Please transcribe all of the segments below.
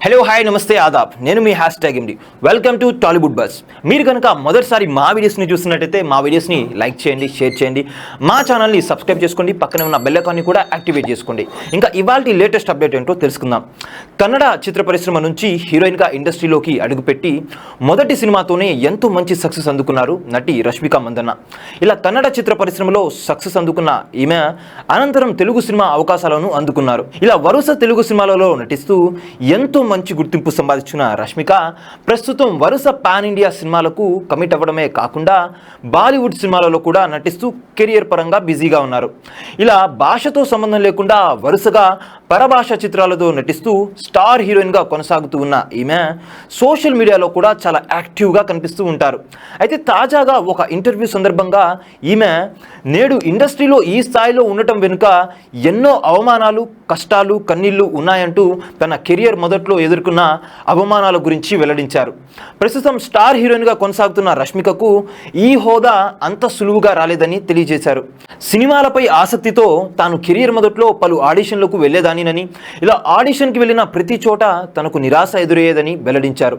Hello hi నమస్తే ఆదాబ్ నేను మీ #MD welcome to Tollywood bus. మీరు కనుక మొదటిసారి మా వీడియోస్ని చూస్తున్నట్టయితే మా వీడియోస్ని లైక్ చేయండి, షేర్ చేయండి, మా ఛానల్ని సబ్స్క్రైబ్ చేసుకోండి, పక్కనే ఉన్న బెల్ ఐకాన్ని కూడా యాక్టివేట్ చేసుకోండి. ఇంకా ఇవాల్టి లేటెస్ట్ అప్డేట్ ఏంటో తెలుసుకుందాం. కన్నడ చిత్ర పరిశ్రమ నుంచి హీరోయిన్గా ఇండస్ట్రీలోకి అడుగుపెట్టి మొదటి సినిమాతోనే ఎంతో మంచి సక్సెస్ అందుకున్నారు నటి రష్మిక మందన్న. ఇలా కన్నడ చిత్ర పరిశ్రమలో సక్సెస్ అందుకున్న ఈమె అనంతరం తెలుగు సినిమా అవకాశాలను అందుకున్నారు. ఇలా వరుస తెలుగు సినిమాలలో నటిస్తూ ఎంతో మంచి గుర్తింపు సంపాదించిన రష్మిక ప్రస్తుతం వరుస పాన్ ఇండియా సినిమాలకు కమిట్ అవ్వడమే కాకుండా బాలీవుడ్ సినిమాలలో కూడా నటిస్తూ కెరియర్ పరంగా బిజీగా ఉన్నారు. ఇలా భాషతో సంబంధం లేకుండా వరుసగా పరభాష చిత్రాలతో నటిస్తూ స్టార్ హీరోయిన్గా కొనసాగుతూ ఉన్న ఈమె సోషల్ మీడియాలో కూడా చాలా యాక్టివ్గా కనిపిస్తూ ఉంటారు. అయితే తాజాగా ఒక ఇంటర్వ్యూ సందర్భంగా ఈమె నేడు ఇండస్ట్రీలో ఈ స్థాయిలో ఉండటం వెనుక ఎన్నో అవమానాలు, కష్టాలు, కన్నీళ్లు ఉన్నాయంటూ తన కెరియర్ మొదట్లో ఎదుర్కొన్న అవమానాల గురించి వెల్లడించారు. ప్రస్తుతం స్టార్ హీరోయిన్గా కొనసాగుతున్న రష్మికకు ఈ హోదా అంత సులువుగా రాలేదని తెలియజేశారు. సినిమాలపై ఆసక్తితో తాను కెరియర్ మొదట్లో పలు ఆడిషన్లకు వెళ్లేదానినని, ఇలా ఆడిషన్కి వెళ్ళిన ప్రతి చోట తనకు నిరాశ ఎదురయ్యేదని వెల్లడించారు.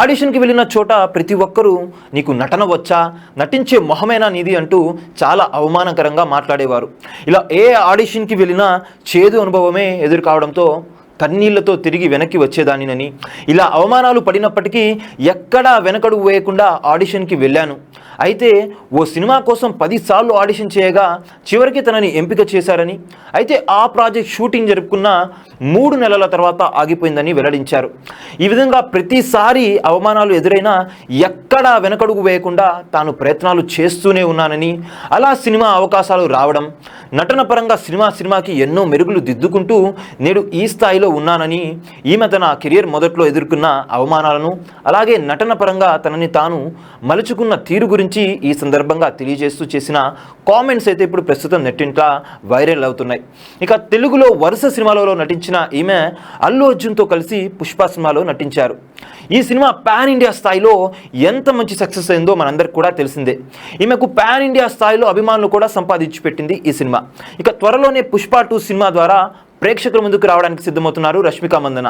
ఆడిషన్కి వెళ్ళిన చోట ప్రతి ఒక్కరూ నీకు నటన వచ్చా, నటించే మొహమేనా నీది అంటూ చాలా అవమానకరంగా మాట్లాడేవారు. ఇలా ఏ ఆడిషన్కి వెళ్ళినా చేదు అనుభవమే ఎదురు కావడంతో కన్నీళ్లతో తిరిగి వెనక్కి వచ్చేదానినని, ఇలా అవమానాలు పడినప్పటికీ ఎక్కడా వెనకడుగు వేయకుండా ఆడిషన్కి వెళ్ళాను. అయితే ఓ సినిమా కోసం 10 సార్లు ఆడిషన్ చేయగా చివరికి తనని ఎంపిక చేశారని, అయితే ఆ ప్రాజెక్ట్ షూటింగ్ జరుపుకున్న 3 నెలల తర్వాత ఆగిపోయిందని వెల్లడించారు. ఈ విధంగా ప్రతిసారి అవమానాలు ఎదురైనా ఎక్కడా వెనకడుగు వేయకుండా తాను ప్రయత్నాలు చేస్తూనే ఉన్నానని, అలా సినిమా అవకాశాలు రావడం, నటన పరంగా సినిమాకి ఎన్నో మెరుగులు దిద్దుకుంటూ నేడు ఈ స్థాయిలో ఉన్నానని ఈమె తన కెరియర్ మొదట్లో ఎదుర్కొన్న అవమానాలను, అలాగే నటన పరంగా తనని తాను మలుచుకున్న తీరు గురించి ఈ సందర్భంగా తెలియజేస్తూ చేసిన కామెంట్స్ అయితే ఇప్పుడు ప్రస్తుతం నెట్టింట వైరల్ అవుతున్నాయి. ఇక తెలుగులో వరుస సినిమాలలో నటించిన ఈమె అల్లు అర్జున్తో కలిసి పుష్ప సినిమాలో నటించారు. ఈ సినిమా పాన్ ఇండియా స్థాయిలో ఎంత మంచి సక్సెస్ అయిందో మనందరికి కూడా తెలిసిందే. ఈమెకు పాన్ ఇండియా స్థాయిలో అభిమానులు కూడా సంపాదించి పెట్టింది ఈ సినిమా. ఇక త్వరలోనే పుష్ప 2 సినిమా ద్వారా ప్రేక్షకుల ముందుకు రావడానికి సిద్ధమవుతున్నారు రష్మిక మందన.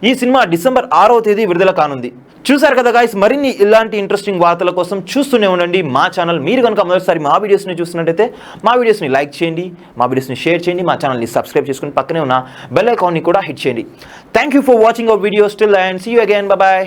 ఈ సినిమా డిసెంబర్ 6వ తేదీ విడుదల కానుంది. చూసారు కదా గైస్, మరిన్ని ఇలాంటి ఇంట్రెస్టింగ్ వార్తల కోసం చూస్తూనే ఉండండి మా ఛానల్. మీరు కనుక మొదటిసారి మా వీడియోస్ని చూస్తున్నట్టయితే మా వీడియోస్ని లైక్ చేయండి, మా వీడియోస్ని షేర్ చేయండి, మా ఛానల్ని సబ్స్క్రైబ్ చేసుకుని పక్కనే ఉన్న బెల్ ఐకాన్ని కూడా హిట్ చేయండి. Thank you for watching our videos. Till and see you again. Bye.